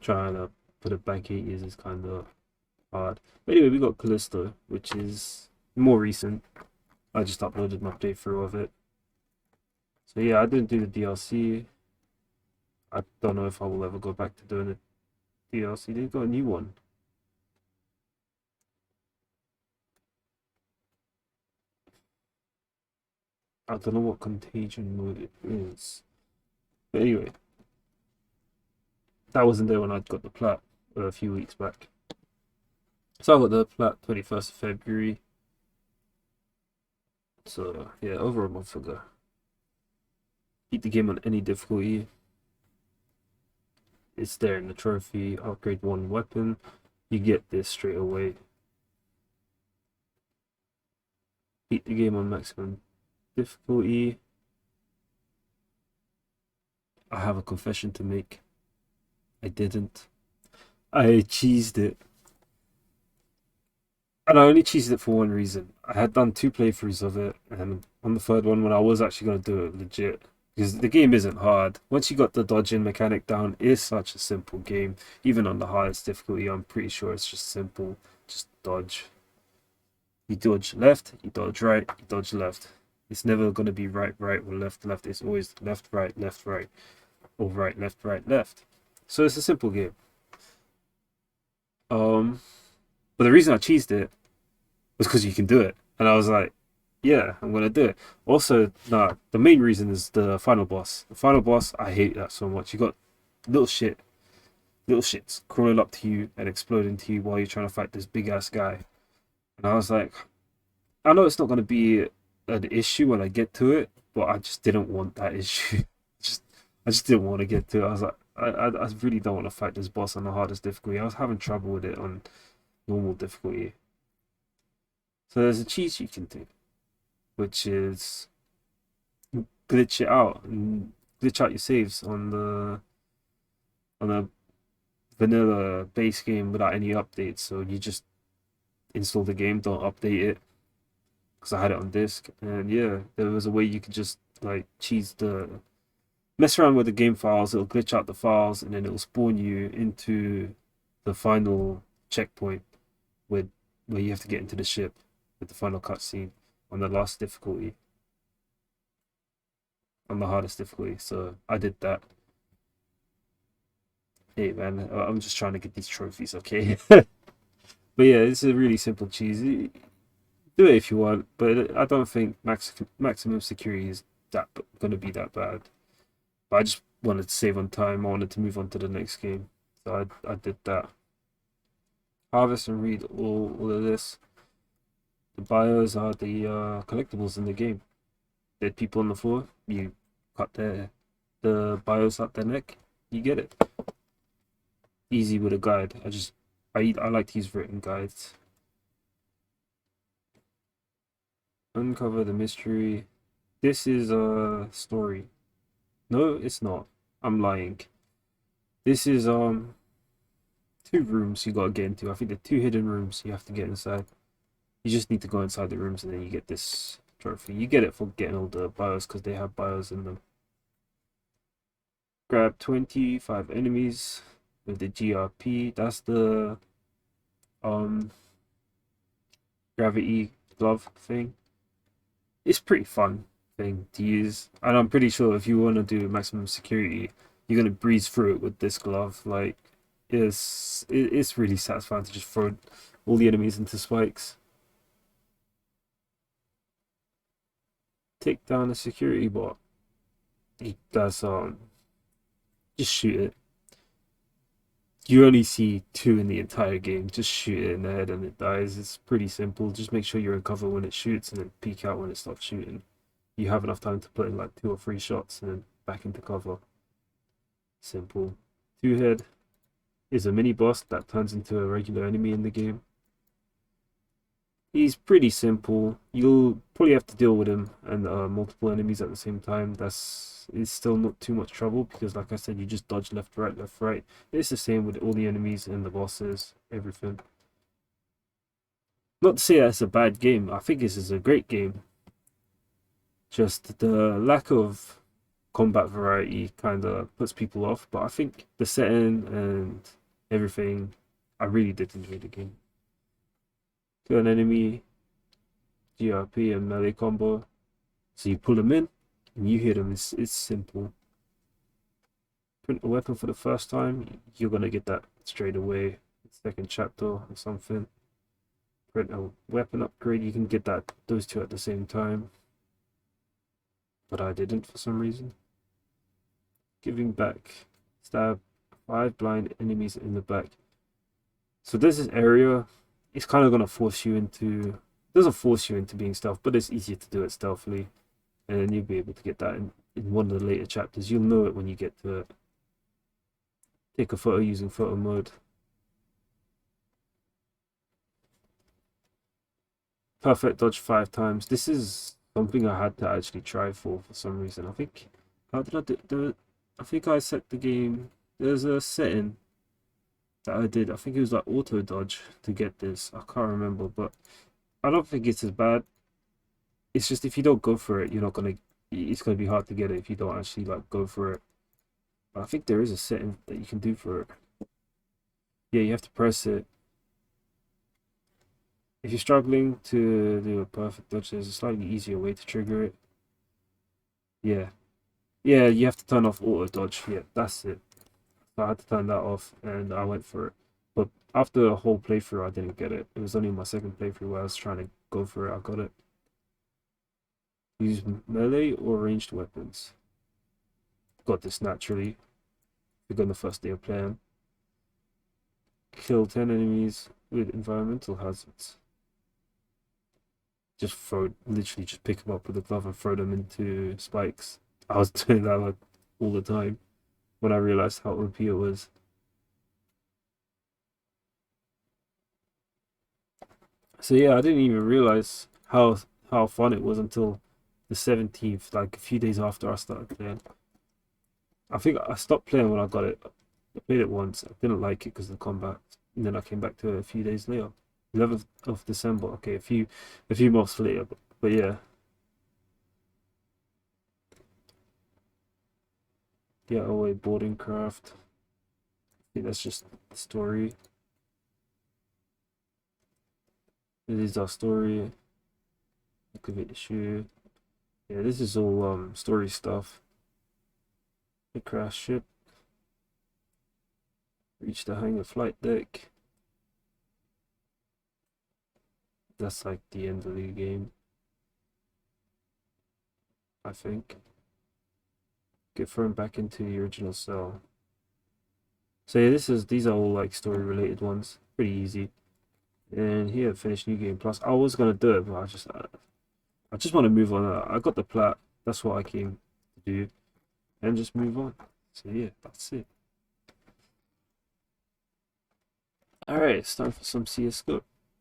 trying to put it back 8 years is kind of hard. But anyway, we got Callisto, which is more recent. I just uploaded an update through of it. So yeah, I didn't do the DLC. I don't know if I will ever go back to doing the DLC. They got a new one. I don't know what contagion mode it is. But anyway, that wasn't there when I got the plat a few weeks back. So I got the plat 21st of February. So yeah, over a month ago. Beat the game on any difficulty. It's there in the trophy. Upgrade one weapon. You get this straight away. Beat the game on maximum difficulty. I have a confession to make. I didn't. I cheesed it. And I only cheesed it for one reason. I had done 2 playthroughs of it, and on the third one, when I was actually going to do it legit, because the game isn't hard. Once you got the dodging mechanic down, it's such a simple game. Even on the highest difficulty, I'm pretty sure it's just simple. Just dodge. You dodge left, you dodge right, you dodge left. It's never going to be right, right, or left, left. It's always left, right, or right, left, right, left. So it's a simple game. Um, but the reason I cheesed it was because you can do it, and I was like, yeah, I'm gonna do it. Also, nah, the main reason is the final boss. The final boss, I hate that so much. You got little shit, little shits crawling up to you and exploding to you while you're trying to fight this big ass guy. And I was like, I know it's not gonna be an issue when I get to it, but I just didn't want that issue. just, I just didn't want to get to it. I was like, I really don't want to fight this boss on the hardest difficulty. I was having trouble with it on normal difficulty. So there's a cheat you can do, which is glitch it out and glitch out your saves on a vanilla base game without any updates. So you just install the game, don't update it, because I had it on disc, and yeah, there was a way you could just like cheese the mess around with the game files. It'll glitch out the files, and then it'll spawn you into the final checkpoint with where you have to get into the ship with the final cutscene on the last difficulty, on the hardest difficulty. So I did that. Hey man, I'm just trying to get these trophies, okay? But yeah, it's a really simple cheese. Do it if you want, but I don't think maximum security is that gonna be that bad. But I just wanted to save on time. I wanted to move on to the next game, so I did that. Harvest and read all of this. The bios are the collectibles in the game. Dead people on the floor, you cut the bios up their neck, you get it. Easy with a guide. I like to use written guides. Uncover the mystery. This is a story. No, it's not. I'm lying. This is 2 rooms you gotta get into. I think there are 2 hidden rooms you have to get inside. You just need to go inside the rooms and then you get this trophy. You get it for getting all the bios because they have bios in them. Grab 25 enemies with the GRP. That's the um gravity glove thing. It's pretty fun thing to use, and I'm pretty sure if you want to do maximum security, you're gonna breeze through it with this glove. Like, it's really satisfying to just throw all the enemies into spikes. Take down a security bot. That's just shoot it. You only see 2 in the entire game. Just shoot it in the head and it dies. It's pretty simple. Just make sure you're in cover when it shoots and then peek out when it stops shooting. You have enough time to put in like 2 or 3 shots and then back into cover. Simple. 2 head is a mini boss that turns into a regular enemy in the game. He's pretty simple. You'll probably have to deal with him and multiple enemies at the same time. It's still not too much trouble because, like I said, you just dodge left, right, left, right. It's the same with all the enemies and the bosses, everything. Not to say that's a bad game. I think this is a great game. Just the lack of combat variety kind of puts people off. But I think the setting and everything, I really did enjoy the game. Kill an enemy, GRP and melee combo. So you pull them in and you hit them. It's simple. Print a weapon for the first time, you're gonna get that straight away. Second chapter or something. Print a weapon upgrade, you can get those two at the same time. But I didn't for some reason. Giving back. Stab 5 blind enemies in the back. So there's this area, it's kind of gonna force you into. It doesn't force you into being stealth, but it's easier to do it stealthily. And then you'll be able to get that in one of the later chapters. You'll know it when you get to it. Take a photo using photo mode. Perfect dodge 5 times. This is something I had to actually try for some reason. I think, how did I do it? I think I set the game. There's a setting that I did. I think it was like auto dodge to get this. I can't remember, but I don't think it's as bad. It's just if you don't go for it, you're not gonna. It's gonna be hard to get it if you don't actually like go for it. But I think there is a setting that you can do for it. Yeah, you have to press it. If you're struggling to do a perfect dodge, there's a slightly easier way to trigger it. Yeah. Yeah, you have to turn off auto dodge. Yeah, that's it. So I had to turn that off and I went for it. But after a whole playthrough, I didn't get it. It was only my second playthrough where I was trying to go for it. I got it. Use melee or ranged weapons. Got this naturally. Begun the first day of playing. Kill 10 enemies with environmental hazards. Just literally just pick them up with a glove and throw them into spikes. I was doing that like all the time when I realized how OP it was. So yeah, I didn't even realize how fun it was until the 17th, like a few days after I started playing. I think I stopped playing when I got it. I played it once. I didn't like it because of the combat, and then I came back to it a few days later. 11th of December. Okay, a few months later, but yeah. Get away boarding craft. I think that's just the story. This is our story. Activate issue. Yeah, this is all story stuff. The crash ship. Reach the hangar flight deck. That's like the end of the game, I think. Get thrown back into the original cell. So yeah, these are all like story related ones. Pretty easy. And here, finish new game plus. I was gonna do it, but I just want to move on. I got the plat. That's what I came to do, and just move on. So yeah, that's it. All right, it's time for some CS:GO.